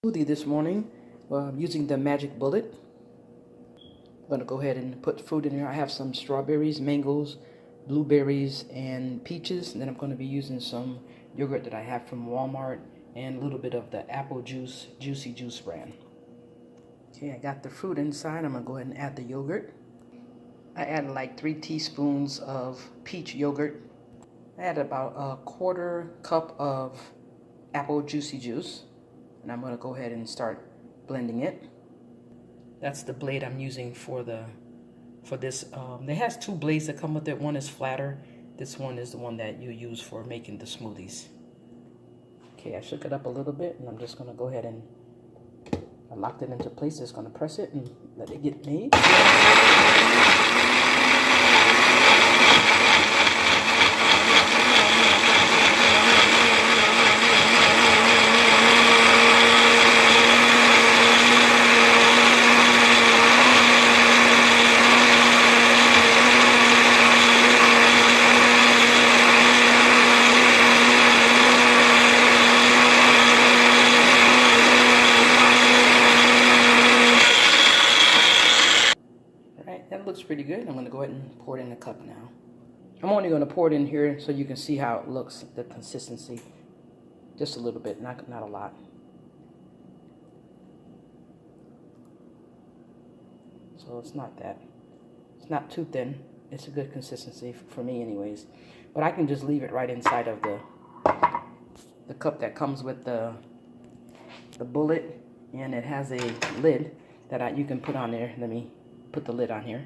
Smoothie this morning using the magic bullet. I'm going to go ahead and put fruit in here. I have some strawberries, mangoes, blueberries, and peaches. And then I'm going to be using some yogurt that I have from Walmart and a little bit of the apple juice, Juicy Juice brand. Okay, I got the fruit inside. I'm going to go ahead and add the yogurt. I added like 3 teaspoons of peach yogurt. I added about a 1/4 cup of apple juicy juice. And I'm going to go ahead and start blending it. That's the blade I'm using for this. It has 2 blades that come with it. One is flatter. This one is the one that you use for making the smoothies. Okay, I shook it up a little bit, and I'm just going to go ahead and I locked it into place. Just going to press it and let it get made. That looks pretty good. I'm going to go ahead and pour it in the cup now. I'm only going to pour it in here so you can see how it looks, the consistency. Just a little bit, not a lot. So it's not too thin. It's a good consistency for me anyways. But I can just leave it right inside of the cup that comes with the bullet, and it has a lid that you can put on there. Let me put the lid on here.